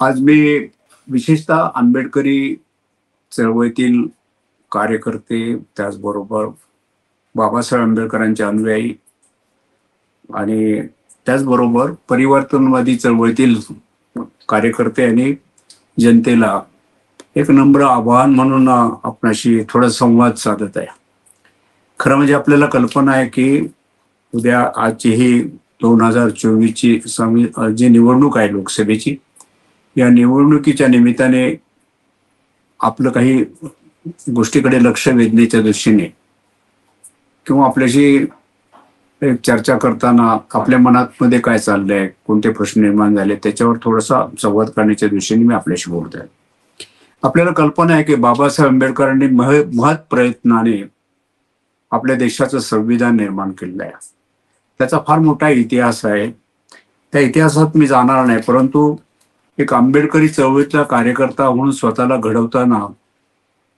आज मी विशेषतः आंबेडकरी चळवळीतील कार्यकर्ते, त्याचबरोबर बाबासाहेब आंबेडकरांचे अनुयायी आणि त्याचबरोबर परिवर्तनवादी चळवळीतील कार्यकर्ते आणि जनतेला एक नम्र आवाहन म्हणून आपणाशी थोडा संवाद साधत आहे. खरं म्हणजे आपल्याला कल्पना आहे की उद्या आजची ही 2024ची जी निवडणूक आहे लोकसभेची, या निवडणुकीच्या निमित्ताने आपलं काही गोष्टीकडे लक्ष वेधण्याच्या दृष्टीने किंवा आपल्याशी एक चर्चा करताना आपल्या मनात मध्ये काय चाललंय, कोणते प्रश्न निर्माण झाले, त्याच्यावर थोडासा संवाद करण्याच्या दृष्टीने मी आपल्याशी बोलत आहे. आपल्याला कल्पना आहे की बाबासाहेब आंबेडकरांनी महत् प्रयत्नाने आपल्या देशाचं संविधान निर्माण केलेलं आहे. त्याचा फार मोठा इतिहास आहे. त्या इतिहासात मी जाणार नाही, परंतु एक आंबेडकरी चळवळीतला कार्यकर्ता म्हणून स्वतःला घडवताना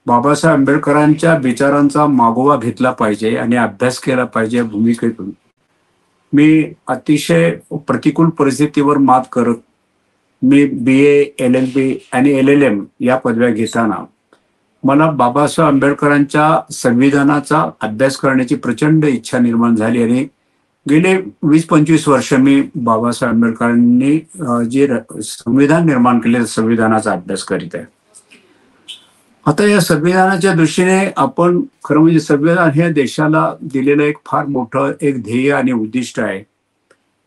बाबासाहेब आंबेडकरांच्या विचारांचा मागोवा घेतला पाहिजे आणि अभ्यास केला पाहिजे. भूमिकेतून मी अतिशय प्रतिकूल परिस्थितीवर मात करत मी BA, LLB आणि LLM या पदव्या घेताना मला बाबासाहेब आंबेडकरांच्या संविधानाचा अभ्यास करण्याची प्रचंड इच्छा निर्माण झाली आणि गेले 20-25 वर्ष मी बाबासाहेब आंबेडकरांनी जे संविधान निर्माण केले संविधानाचा अभ्यास करीत आहे. आता या संविधानाच्या दृष्टीने आपण खरं म्हणजे संविधान हे देशाला दिलेलं एक फार मोठं एक ध्येय आणि उद्दिष्ट आहे.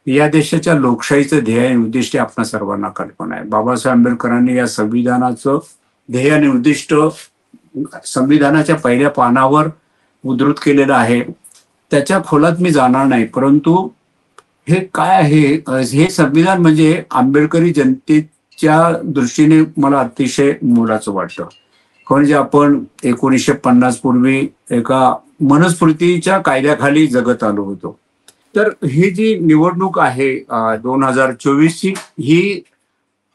या देशाच्या लोकशाहीचं ध्येय आणि उद्दिष्ट आपल्या सर्वांना कल्पना आहे. बाबासाहेब आंबेडकरांनी या संविधानाचं ध्येय आणि उद्दिष्ट संविधानाच्या पहिल्या पानावर उद्धृत केलेलं आहे. त्याच्या खोलात मी जाणार नाही, परंतु हे काय आहे, हे संविधान म्हणजे आंबेडकरी जनतेच्या दृष्टीने मला अतिशय मोलाचं वाटतं. म्हणजे आपण 1950 पूर्वी एका मनुस्मृतीच्या कायद्याखाली जगत आलो होतो. तर ही जी निवडणूक आहे 2024ची, ही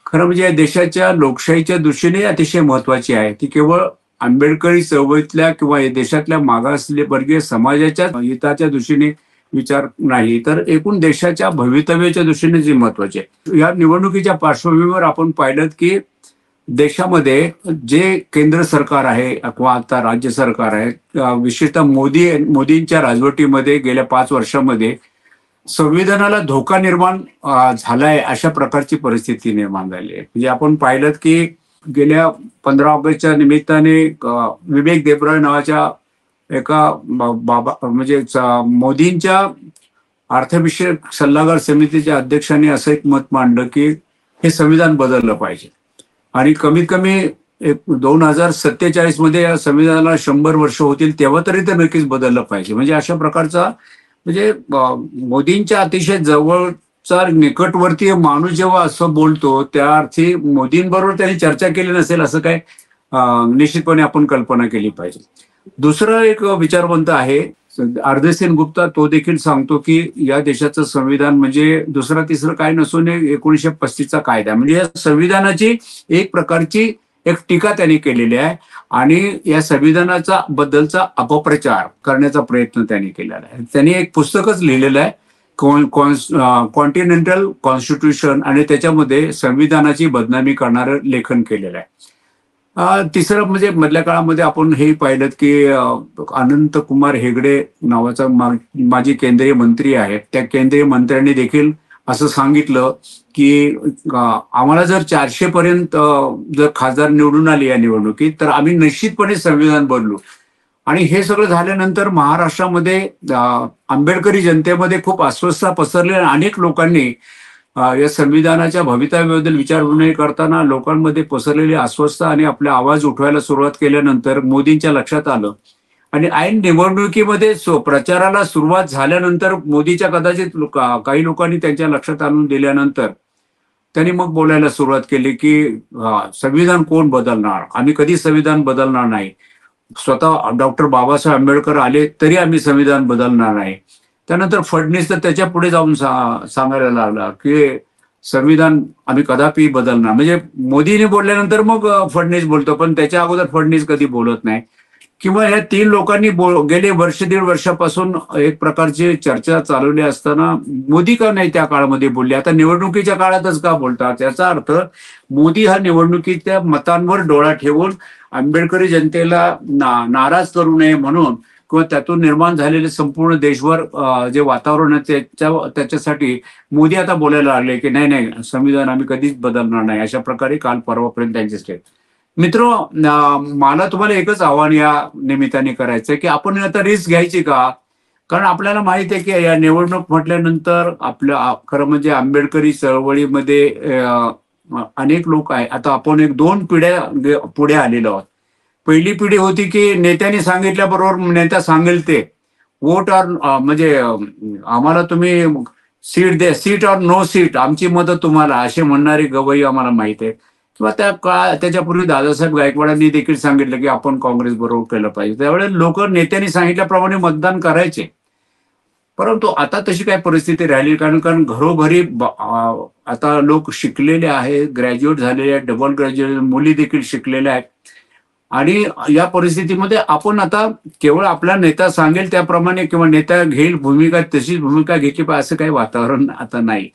खरं म्हणजे देशाच्या लोकशाहीच्या दृष्टीने अतिशय महत्वाची आहे. ती केवळ आंबेडकरी चळवळीतल्या किंवा देशातल्या मागासवर्गीय समाजाच्या हिताच्या दृष्टीने विचार नाही, तर एकूण देशाच्या भवितव्याच्या दृष्टीने जी महत्वाची आहे. या निवडणुकीच्या पार्श्वभूमीवर आपण पाहिलं की देशामध्ये जे केंद्र सरकार आहे किंवा आता राज्य सरकार आहे, विशेषतः मोदींच्या राजवटीमध्ये गेल्या 5 वर्षामध्ये संविधानाला धोका निर्माण झालाय अशा प्रकारची परिस्थिती निर्माण झाली आहे. म्हणजे आपण पाहिलं की गेल्या 15 ऑगस्टच्या निमित्ताने विवेक देबरॉय नावाच्या एका म्हणजे मोदींच्या अर्थविषयक सल्लागार समितीच्या अध्यक्षांनी असं एक मत मांडलं की हे संविधान बदललं पाहिजे आणि कमीत कमी 2047 मध्ये या संविधानाला 100 वर्ष होतील तेव्हा तरी ते नक्कीच बदललं पाहिजे. म्हणजे अशा प्रकारचा म्हणजे मोदींच्या अतिशय जवळचा निकटवर्तीय माणूस जेव्हा असं बोलतो त्या अर्थी मोदींबरोबर त्यांनी चर्चा केली नसेल असं काय निश्चितपणे आपण कल्पना केली पाहिजे. दुसरं एक विचारवंत आहे अर्धसेन गुप्ता, तो देखील सांगतो की या देशाचं संविधान म्हणजे दुसरा तिसरं काय नसून 1935चा कायदा, म्हणजे या संविधानाची एक प्रकारची एक टीका त्यांनी केलेली आहे आणि या संविधानाचा बद्दलचा अपप्रचार करण्याचा प्रयत्न त्यांनी केलेला आहे. त्यांनी एक पुस्तकच लिहिलेलं आहे कॉन्टिनेंटल कॉन्स्टिट्यूशन आणि त्याच्यामध्ये संविधानाची बदनामी करणारं लेखन केलेलं आहे. तिसरं म्हणजे मधल्या काळामध्ये आपण हे पाहिलं की अनंत कुमार हेगडे नावाचा माजी केंद्रीय मंत्री आहे, त्या केंद्रीय मंत्र्यांनी देखील असं सांगितलं की आम्हाला जर 400 पर्यंत जर खासदार निवडून आले या निवडणुकीत तर आम्ही निश्चितपणे संविधान बदलू. आणि हे सगळं झाल्यानंतर महाराष्ट्रामध्ये आंबेडकरी जनतेमध्ये खूप अस्वस्थता पसरली आणि अनेक लोकांनी या संविधानाच्या भवितव्याबद्दल विचारविनिमय करताना लोकांमध्ये पसरलेली अस्वस्थता आणि आपला आवाज उठवायला सुरुवात केल्यानंतर मोदींच्या लक्षात आलं आणि ऐन निवडणुकीमध्ये प्रचाराला सुरुवात झाल्यानंतर मोदीच्या कदाचित काही लोकांनी त्यांच्या लक्षात आणून दिल्यानंतर त्यांनी मग बोलायला सुरुवात केली की संविधान कोण बदलणार, आम्ही कधी संविधान बदलणार नाही, स्वतः डॉक्टर बाबासाहेब आंबेडकर आले तरी आम्ही संविधान बदलणार नाही. त्यानंतर फडणवीस तर त्याच्या पुढे जाऊन सांगायला लागला की संविधान आम्ही कदापि बदलणार. म्हणजे मोदीने बोलल्यानंतर मग फडणवीस बोलतो, पण त्याच्या अगोदर फडणवीस कधी बोलत नाही किंवा या तीन लोकांनी गेले वर्ष दीड वर्षापासून एक प्रकारची चर्चा चालवली असताना मोदी का नाही त्या काळामध्ये बोलले, आता निवडणुकीच्या काळातच का बोलतात? याचा अर्थ मोदी हा निवडणुकीच्या मतांवर डोळा ठेवून आंबेडकरी जनतेला नाराज करू नये म्हणून किंवा त्यातून निर्माण झालेले संपूर्ण देशभर जे वातावरण आहे त्याच्यासाठी मोदी आता बोलायला लागले की नाही नाही, संविधान आम्ही कधीच बदलणार नाही, अशा प्रकारे काल परवापर्यंत त्यांचे स्टेट. मित्र, मला तुम्हाला एकच आव्हान या निमित्ताने करायचंय की आपण आता रिस्क घ्यायची का? कारण आपल्याला माहित आहे की या निवडणूक म्हटल्यानंतर आपलं खरं म्हणजे आंबेडकरी चळवळीमध्ये अनेक लोक आहे. आता आपण एक दोन पिढ्या पुढे आलेलो आहोत. पहिली पिढी होती की नेत्यांनी सांगितल्याबरोबर नेता सांगेल ते वोट ऑर म्हणजे आम्हाला तुम्ही सीट दे, सीट ऑर नो सीट, आमची मतं तुम्हाला, असे म्हणणारे गवई आम्हाला माहित आहे. किंवा त्याच्यापूर्वी दादासाहेब गायकवाडांनी देखील सांगितलं की आपण काँग्रेस बरोबर केलं पाहिजे. त्यावेळेस लोक नेत्यांनी सांगितल्याप्रमाणे मतदान करायचे. परंतु आता तशी काय परिस्थिती राहिली, कारण घरोघरी आता लोक शिकलेले आहेत, ग्रॅज्युएट झालेले आहेत, डबल ग्रॅज्युएट मुली देखील शिकलेल्या आहेत. आणि या परिस्थितीमध्ये आपण आता केवळ आपला नेता सांगेल त्याप्रमाणे किंवा नेता घेईल भूमिका तशीच भूमिका घ्यायची पाहिजे असं काही वातावरण आता नाही.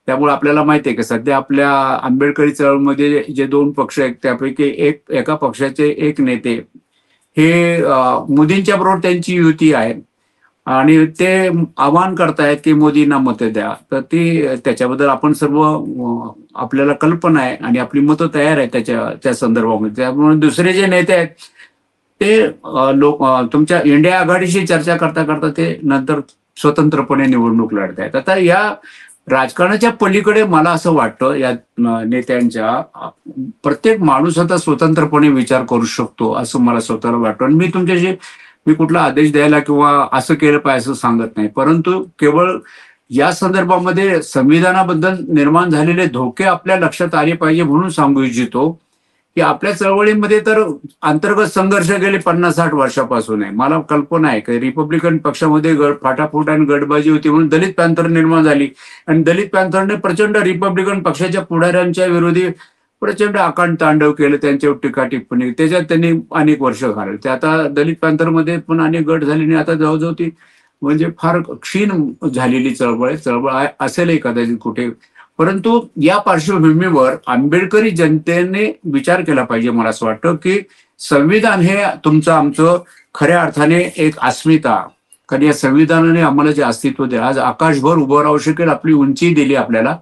त्यामुळे आपल्याला माहिती आहे की सध्या आपल्या आंबेडकरी चळवळीमध्ये जे दोन पक्ष आहेत त्यापैकी एका पक्षाचे एक नेते हे मोदींच्या बरोबर त्यांची युती आहे आणि ते आवाहन करतायत की मोदींना मतं द्या. तर त्याच्याबद्दल आपण सर्व आपल्याला कल्पना आहे आणि आपली मतं तयार आहे त्या संदर्भामध्ये. त्यामुळे दुसरे जे नेते आहेत ते लोक तुमच्या इंडिया आघाडीशी चर्चा करता करता ते नंतर स्वतंत्रपणे निवडणूक लढतायत. आता या राजकारणाच्या पलीकडे मला असं वाटतं या नेत्यांच्या प्रत्येक माणूस आता स्वतंत्रपणे विचार करू शकतो असं मला स्वतःला वाटतं. आणि मी कुठला आदेश द्यायला किंवा असं केलं पाहिजे असं सांगत नाही, परंतु केवळ या संदर्भामध्ये संविधानाबद्दल निर्माण झालेले धोके आपल्या लक्षात आले पाहिजे म्हणून सांगू इच्छितो की आपल्या चळवळीमध्ये तर अंतर्गत संघर्ष गेले 50-60 वर्षापासून आहे. मला कल्पना आहे की रिपब्लिकन पक्षामध्ये फाटाफूट आणि गटबाजी होती म्हणून दलित पॅंथर निर्माण झाली आणि दलित पॅंथरने प्रचंड रिपब्लिकन पक्षाच्या पुढाऱ्यांच्या विरोधी प्रचंड आकांड तांडव केलं, त्यांच्यावर टीका टिप्पणी, त्याच्यात त्यांनी अनेक वर्ष घालवली. ते आता दलित पॅंथरमध्ये पण अनेक गट झाले आणि आता जवळजवळ ती म्हणजे फार क्षीण झालेली चळवळ असेलही कदाचित कुठे. परंतु या पार्श्वभूमीवर आंबेडकरी जनतेने विचार केला पाहिजे. मला असं वाटतं की संविधान हे तुमचं आमचं खऱ्या अर्थाने एक अस्मिता, कारण या संविधानाने आम्हाला जे अस्तित्व दिलं, आज आकाशभर उभं राहू शकेल, आपली उंची दिली आपल्याला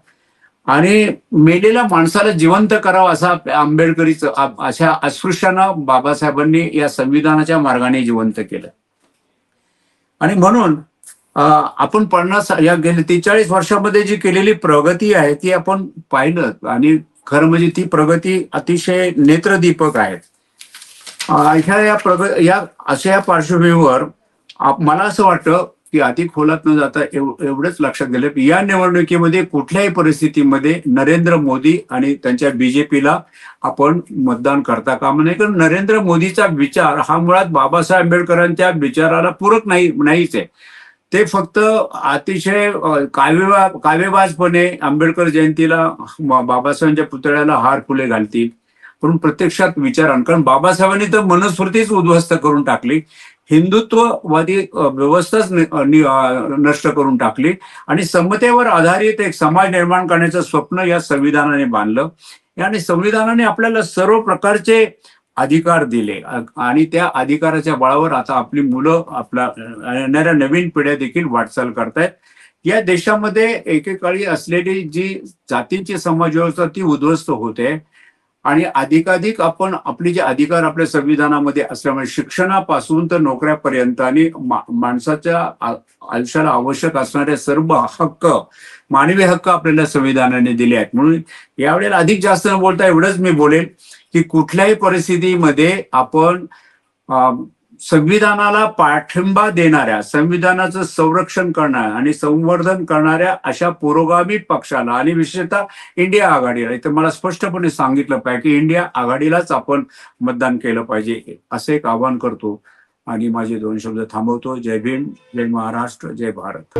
आणि मेलेल्या माणसाला जिवंत करावं असा आंबेडकरीच अशा अस्पृश्यांना बाबासाहेबांनी या संविधानाच्या मार्गाने जिवंत केलं. आणि म्हणून आपण 50 या गेल्या 43 वर्षामध्ये जी केलेली प्रगती आहे ती आपण पाहिलं आणि खरं म्हणजे ती प्रगती अतिशय नेत्रदीपक आहे. अशा पार्श्वभूमीवर मला असं वाटतं की अति खोलात न जाता एवढंच लक्षात गेलं की या निवडणुकीमध्ये कुठल्याही परिस्थितीमध्ये नरेंद्र मोदी आणि त्यांच्या बीजेपीला आपण मतदान करता कामा नये. कारण नरेंद्र मोदीचा विचार हा मुळात बाबासाहेब आंबेडकरांच्या विचाराला पूरक नाहीच आहे. ते फक्त अतिशय काव्यबाजपणे आंबेडकर जयंतीला बाबासाहेबांच्या पुतळ्याला हार फुले घालतील, पण प्रत्यक्षात विचारान, कारण बाबासाहेबांनी तर मनस्फूर्तीच उद्ध्वस्त करून टाकली, हिंदुत्ववादी व्यवस्थाच नष्ट करून टाकली आणि समतेवर आधारित एक समाज निर्माण करण्याचं स्वप्न या संविधानाने बांधलं. आणि संविधानाने आपल्याला सर्व प्रकारचे अधिकार दिले आणि त्या अधिकाराच्या बळावर आता आपली मुलं येणाऱ्या नवीन पिढ्या देखील वाटचाल करतायत. या देशामध्ये एकेकाळी असलेली जी जातींची समाजव्यवस्था ती उद्ध्वस्त होते आणि अधिकाधिक आपण आपले जे अधिकार आपल्या संविधानामध्ये असल्यामुळे शिक्षणापासून तर नोकऱ्यापर्यंत आणि माणसाच्या आयुष्याला आवश्यक असणारे सर्व हक्क, मानवी हक्क आपल्याला संविधानाने दिले आहेत. म्हणून यावेळेला अधिक जास्त न बोलता एवढंच मी बोलेल की कुठल्याही परिस्थितीमध्ये आपण संविधानाला पाठिंबा देणाऱ्या, संविधानाचं संरक्षण करणाऱ्या आणि संवर्धन करणाऱ्या अशा पुरोगामी पक्षाला आणि विशेषतः इंडिया आघाडीला, तर मला स्पष्टपणे सांगितलं पाहिजे की इंडिया आघाडीलाच आपण मतदान केलं पाहिजे असं एक आवाहन करतो आणि माझे 2 शब्द थांबवतो. जय भीम, जय महाराष्ट्र, जय भारत.